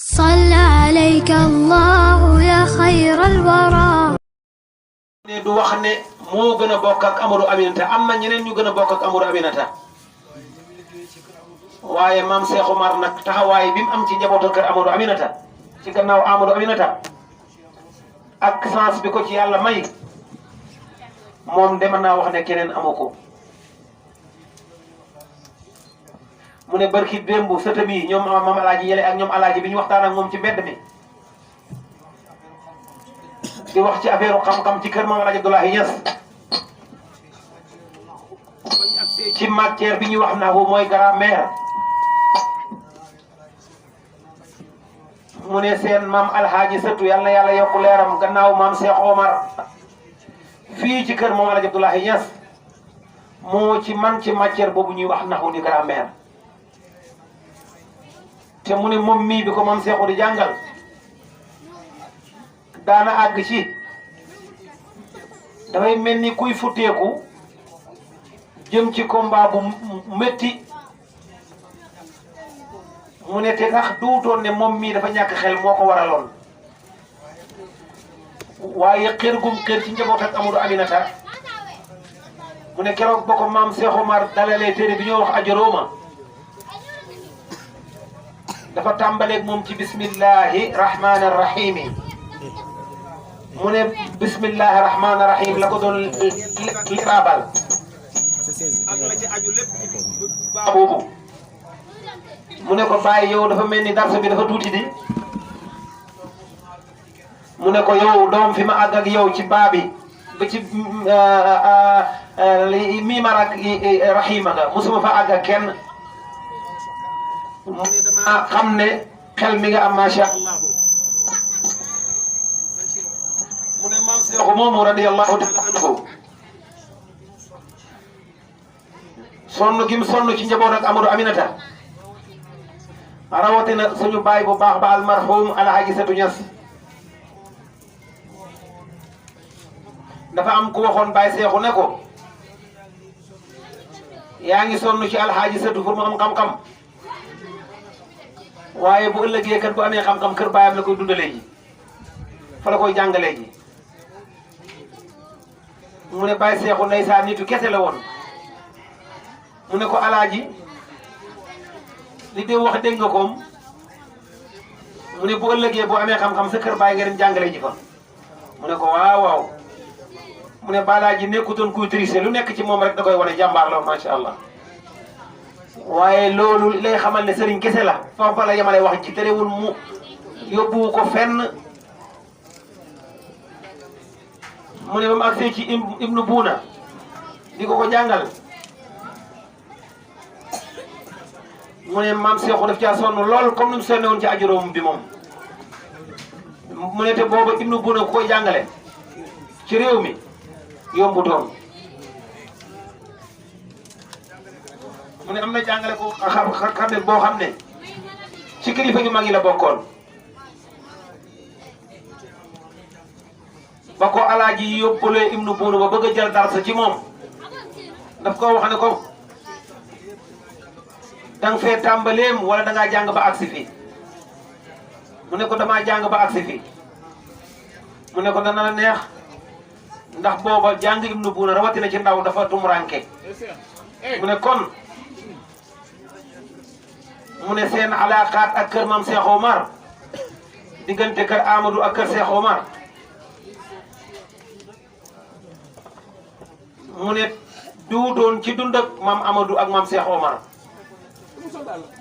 صلى عليك الله يا خير الورى. ne du wax ne moo gën a bokk ak Amadou Aminata am na ñeneen ñu gën a bokk ak Amadou Aminata waaye maam Cheikh Omar nag taxawaay bi mu am ci njabootu kër Amadou Aminata ci gannaaw Amadou Aminata ak sens bi ko ci yàlla may moom dama naa wax ne keneen amu ko mu ne barki démb sëtam yi ñoom maam alaaji yele ak ñoom alaaji bi ñu waxtaan ak moom ci mbedd mi di wax ci affaire xam-xam ci kër maam alaaji Abdoulaye Niass ci matière bi ñuy wax na mooy grammaire mu ne seen maam alhaaji sëtu yàlla na yàlla yokk leeram gannaaw maam Cheikh Omar fii ci kër maam alaaji Abdoulaye Niass moo ci man ci matière boobu ñuy wax naxu di grammaire te mu ne moom mii bi ko maam Cheikh di jàngal daana àgg ci dafay mel ni kuy futteeku jëm ci combat bu métti mu ne te sax duutoon ne moom mii dafa ñàkk xel moo ko waraloon waaye xër gum xër ci njaboot ak Amadou Aminata mu ne keroog ba ko maam Cheikh Omar dalalee téere bi ñoo wax ajarooma dafa tàmbaleeg moom ci bismillahi rahmaani rahimi mu ne bismillahi rahmaani rahim la ko doon liraabal ak la ci aju lépp baa boobu mu ne ko bàyyi yow dafa mel ni darsa bi dafa tuuti di mu ne ko yow doom fi ma àgg ak yow ci baa bi ba ci miimar ak rahima nga musuma fa àgg ak kenn mu ne dama xam ne xel mi nga am macha allah mu ne maam Seexu moomu radiyallahu taala anhu sonn gi mu sonn ci njaboot ak Amadou Aminata rawatina suñu baay bu baax ba almarhum alhaji Satu Ñas dafa am ku waxoon baay Seexu ne ko yaa ngi sonn ci alhaji Satu pour mu am xam-xam waaye bu ëllëgee kat bu amee xam-xam kër baayam la koy dundalee ji fa la koy jàngalee ji mu ne baay Seexu ndeysaan nitu kese la woon mu ne ko alaaji li de wax dégg nga koom mu ne bu ëllëgee boo amee xam-xam sa kër baay nga dem jàngale ji fa mu ne ko waaw waaw mu ne balaaji nekkutoon kuy tricher lu nekk ci moom rek da koy wane jàmbaar la macha allah waaye loolu lay xamal ne sëriñ kese la foofa la yemale wax ci terewul mu yóbbu ko fenn mu ne ba mu agsee ci ibnu buuna di ko jàngal mu ne maam Seexu daf caa sonn lool comme ni mu sonne woon ci ajuróom bi moom mu ne te booba ibnu buuna ku koy jàngale ci réew mi yombutoon mu ne am na jàngale ko xam ne boo xam ne ci kilifa yu mag yi la bokkoon ba ko alaaji yóbbulee ibnu buuna ba bëgg a jël darsa ci moom daf ko wax ne ko danga fee tàmbaleem wala dangaa jàng ba agsi fii mu ne ko damaa jàng ba agsi fii mu ne ko dana la neex ndax booba jàng ibnu buuna rawatina ci ndaw dafa tumuranke mu ne kon mu ne seen alaaqaat ak kër maam Cheikh Omar diggante kër Amadou ak kër Cheikh Omar mu ne duudoon ci dund ak maam Amadou ak maam Cheikh Omar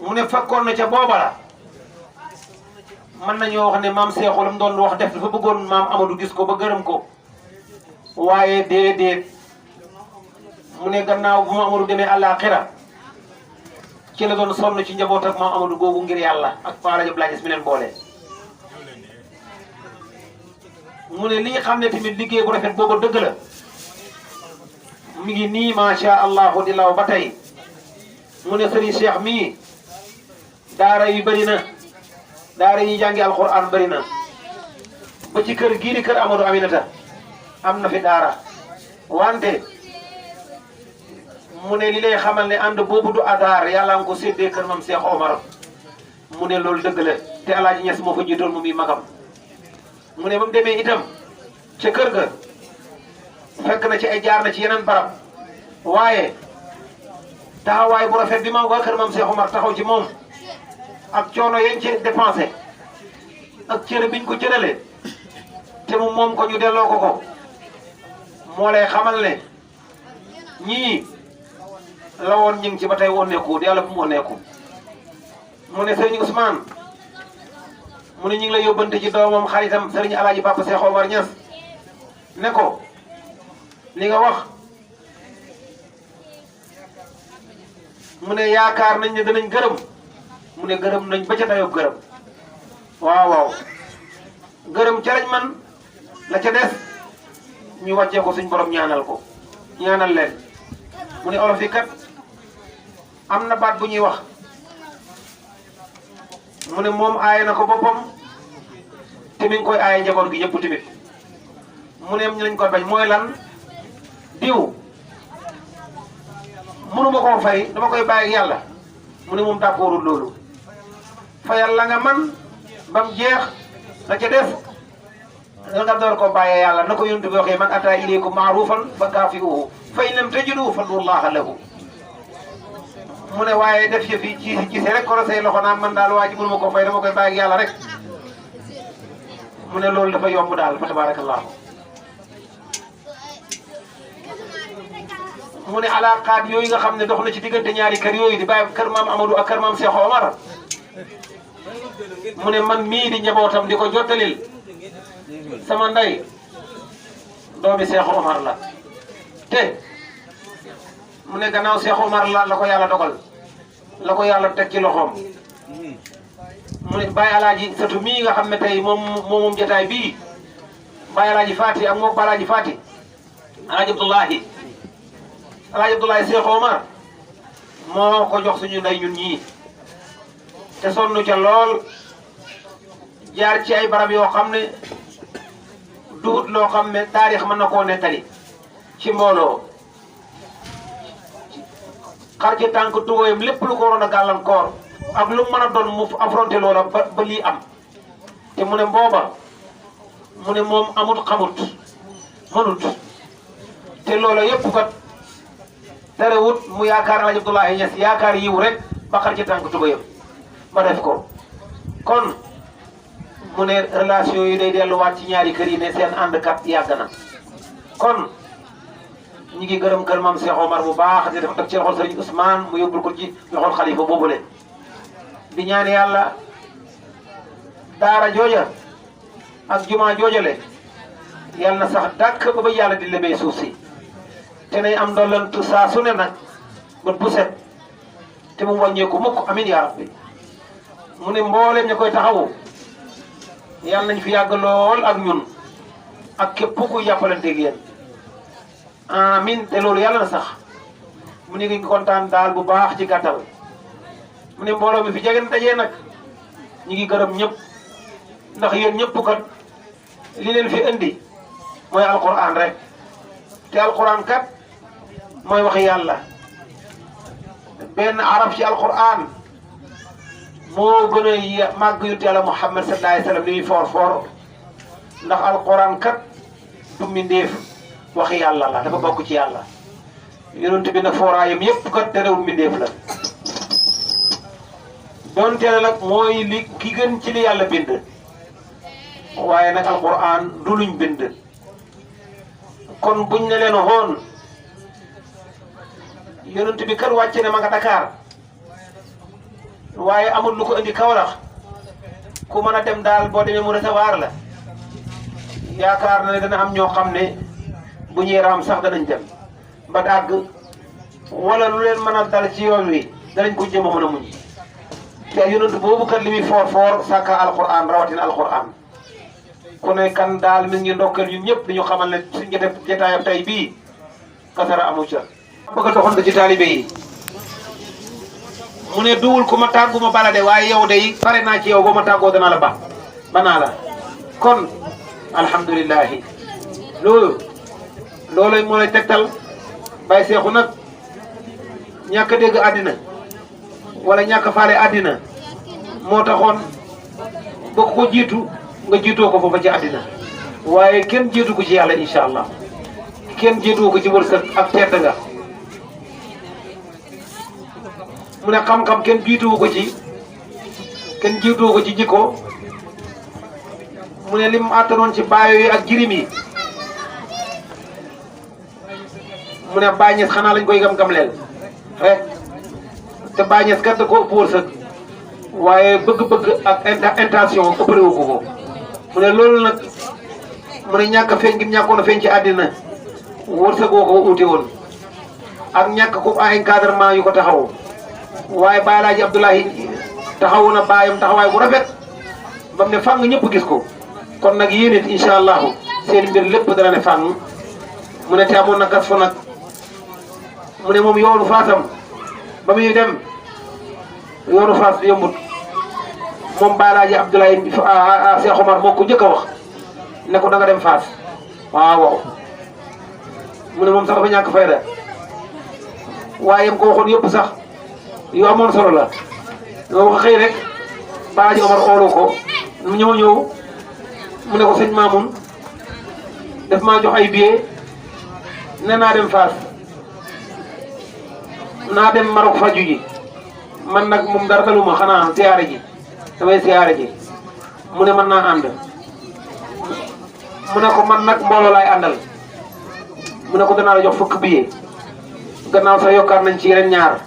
mu ne fekkoon na ca booba la mën nañoo wax ne maam Seexu la mu doon wax def dafa bëggoon maam Amadou gis ko ba gërëm ko waaye déedéet mu ne gannaaw bu maam Amadou demee àllaaxira ci la doon sonn ci njaboot ak maam Amadou googu ngir yàlla ak Paa Rajo Blagis mi leen boole. mu ne li nga xam ne tamit liggéey bu rafet boobu dëgg la mi ngi nii macha allah di law ba tey. mu ne sëriñ Cheikh mii daara yi bëri na daara yi jàngi alquran bëri na ba ci kër gii di kër Amadou Aminata am na fi daara wante mu ne li lay xamal ne ànd boobu du adaar yàlla nga ko séddee kër mam Cheikh Omar mu ne loolu dëgg la te Alaaji Ñas moo fa jiitoon mu muy magam mu ne ba mu demee itam ca kër ga fekk na ci ay jaar na ci yeneen barab waaye taxawaay bu rafet bi waa kër maam Cheikh Omar taxaw ci moom ak coono yañ ci dépensé ak cër biñ ko cëralee te mu moom ko ñu delloo ko moo lay xamal ne ñii la woon ñu ngi ci ba tey woneeku yàlla bu mu woneeku mu ne sëriñ Ousmane mu ne ñu ngi lay yóbbante ci doomam xaritam sëriñ Alaaji Papa Cheikh Omar Niass ne ko li nga wax mu ne yaakaar nañ ne danañ gërëm mu ne gërëm nañ ba ca dayoo gërëm waaw gërëm ca lañ man la ca des ñu wàccee ko suñ borom ñaanal ko ñaanal leen mu ne olof yi kat am na baat bu ñuy wax mu ne moom aaye na ko boppam te mi ngi koy aaye njaboot gi ñëpp tamit mu ne ñu lañ ko bañ mooy lan diw mënuma koo fay dama koy bàyyi ak yàlla mu ne moom d'accordul loolu fayal la nga man bam jeex la ca def nga door ko bàyyee yàlla na ko yonent bi waxee man ataa ilaykum ma'rufan fa kaafi'uhu fa in lam tajidu fad'ullaha lahu mu ne waaye def yëf yi ci rek ko say loxo naan man daal waa ji mënuma ko fay dama koy bàyyi ak yàlla rek mu ne loolu dafa yomb daal fa tabarakallah mu ne alaaqaat yooyu nga xam ne dox na ci diggante ñaari kër yooyu di bàyyi kër maam Amadou ak kër maam Cheikh Omar mu ne man mii di njabootam di ko jottalil sama ndey doomi Cheikh Omar la te mu ne gannaaw Cheikh Omar la ko yàlla dogal la ko yàlla teg ci loxoom mu ne Baye Alaaji satu mii nga xam ne tey moom jotaay bii Baye Alaaji Fati ak moom Alaaji Fati Alaaji Abdoulaye Cheikh Omar moo ko jox suñu ndey ñun ñii te sonn ca lool jaar ci ay barab yoo xam ne duut loo xam ne taarix mën na koo nettali ci mbooloo xar ci tànk tuwóoyam lépp lu ko waroon a gàllankoor ak lu mën a doon mu affronté loola ba lii am te mu ne mbooba mu ne moom amut xamut mënut te loola yëpp kat terewut mu yaakaar Alaaji Abdoulaye Niass yaakaar yiw rek ba xar ci tànk tuwóoyam ba def ko kon mu ne relation yi day delluwaat ci ñaari kër yi ne seen ànd kat yàgg na kon ñi ngi gërëm kër maam Cheikh Omar bu baax di def ci loxol Sëriñ Ousmane mu yóbbul ko ci loxol xalifa boobule di ñaan yàlla daara jooja ak jumaa joojale yàlla na sax dàkk ba yàlla di lebee suuf si te nay am ndollantu saa su ne nag bët bu set te mu wàññeeku mukk amin yaa rabbi mu ne mboolem ña koy taxawu yàlla nañ fi yàgg lool ak ñun ak képp ku jàppalanteeg yéen amin te loolu yàlla na sax mu ne ngi kontaan daal bu baax ci gàttal mu ne mbooloo mi fi jege dajee nag ñi ngi gërëm ñëpp ndax yéen ñëpp kat li leen fi indi mooy alquran rek te alquran kat mooy waxi yàlla benn arab ci alquran moo gën a màgg yonent yàlla Muhammad sallallahu alayhi wa sallam li muy foor ndax alquran kat du mbindeef waxi yàlla la dafa bokk ci yàlla yonent bi nag fooraayam yëpp kat terewul mbindeef la donte ne nag mooy li ki gën ci li yàlla bind waaye nag alquran du luñ bind kon buñ ne leen xoon yonent bi kat wàcce ne ma nga Dakar waaye amul lu ko indi Kaolack ku mën a dem daal boo demee mu recevoir la yaakaar na ne dana am ñoo xam ne bu ñuy raam sax danañ dem ba dàgg wala lu leen mën a dal ci yoon wi danañ ko jéem a mën a muñ te yonent boobu kat li muy foor sàkka alquran rawatina alquran ku ne kan daal mi ngi ndokkeel ñun ñëpp dañu xamal ne suñ def jotaayam tey bii kasara amu ca bëgg a doxoon ci taalibe yi mu ne duwul ku ma tàggu ma bala de waaye yow de pare naa ci yow ba ma tàggoo dana la ba naa la kon alhamdulilahi loolu moo lay tegtal Baye Seexu nag ñàkk a dégg àddina wala ñàkk a faale àddina moo taxoon boo ko jiitu nga jiitoo ko foofa ci àddina waaye kenn jiitu ko ci yàlla incha allah kenn jiitu ko ci wërsëg ak tedd nga mu ne xam-xam kenn jiituwu ko ci jikko mu ne lim àttanoon ci baayo yi ak jirim yi mu ne Baay Ñas xanaa lañ koy gam-gamleel rek te Baay Ñas kat da ko ëpp wërsëg waaye bëgg-bëgg ak intention ëppalewu ko mu ne loolu nag mu ne ñàkk a feeñ gi ñàkkoon a feeñ ci àddina wërsëgoo ko uute woon ak ñàkk ko ay encadrement yu ko taxaw waaye Baay Alaaji Abdoulahi taxawu na baayam taxawaay bu rafet ba mu ne fàng ñëpp gis ko kon nag yéen it incha allahu seen mbir lépp dana ne fàng mu ne te amoon na gas fa nag mu ne moom yoonu faasam ba muy dem yoonu faas bi yombut moom Baay Alaaji Abdoulahi Cheikh Omar moo ko njëkk a wax ne ko da nga dem faas waaw mu ne moom sax dafa ñàkk fayda waaye yam ko waxoon yëpp sax yu amoon solo la nga wax xëy rek Baay Alaaji Omar oolu ko mu ñëw mu ne ko sëñ Mamoun daf maa jox ay billet ne naa dem Fass naa dem Maroc faju ji man nag moom dara taluma xanaa siyaare ji damay siyaare ji mu ne mën naa ànd mu ne ko man nag mbooloo laay àndal mu ne ko danaa la jox fukk billet gannaaw sax yokkaat nañ ci yeneen ñaar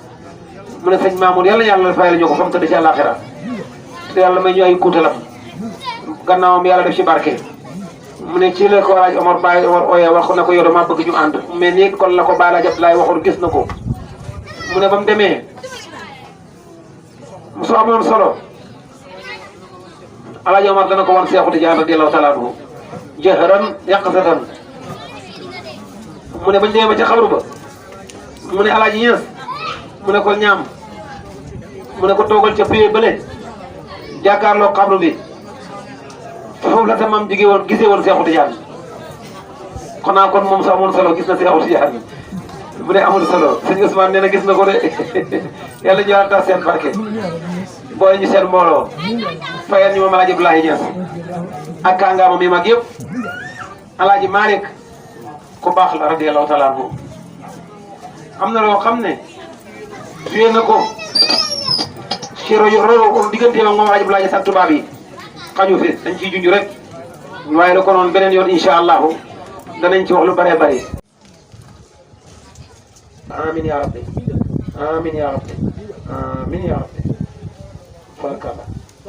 mu ne sëñ Mamoun yàlla fayal ñu ko fa mu tëdd ci àllaaxira te yàlla may ñu ay kuutalam gannaawam yàlla def ci barke mu ne ci la ko Alaaji Omar Baay Omar ooyee wax na ko yow dama bëgg ñu ànd mais nii kon la ko Baay Alaaji Abdoulaye waxoon gis na ko mu ne ba mu demee su amoon solo Alaaji Omar dana ko wan Seexu Tijaan radiyallaahu taala anhu jahran yaqzatan mu ne bañ demee ba ca xabru ba mu ne Alaaji Ñas mu ne ko ñaam mu ne ko toogal ca pied bële jàkkaarloo xabru bi foofu la tamam gisee woon Seexu Tijaan xanaa kon moom sa amoon solo gis na Seexu Tijaan bu dee amul solo sëñ Ousmane nee na gis na ko de yàlla ñu yàlla seen barke boole ñu seen mbooloo fayal ñu moom Alaaji Abdoulaye Niass ak kàngaama mi mag yëpp Alaaji Malick ku baax la radiyallaahu taala anhu am na loo xam ne suyee na ko ci royo digganteem ak moom Alaaji Abdoulaye Niass ak tubaab yi xaju fi dañ ciy junj rek waaye la ko noonu beneen yoon incha allahu danañ ci wax lu bëree bëri. amiin yaa rabbi amiin yaa rabbi amiin yaa rabbi.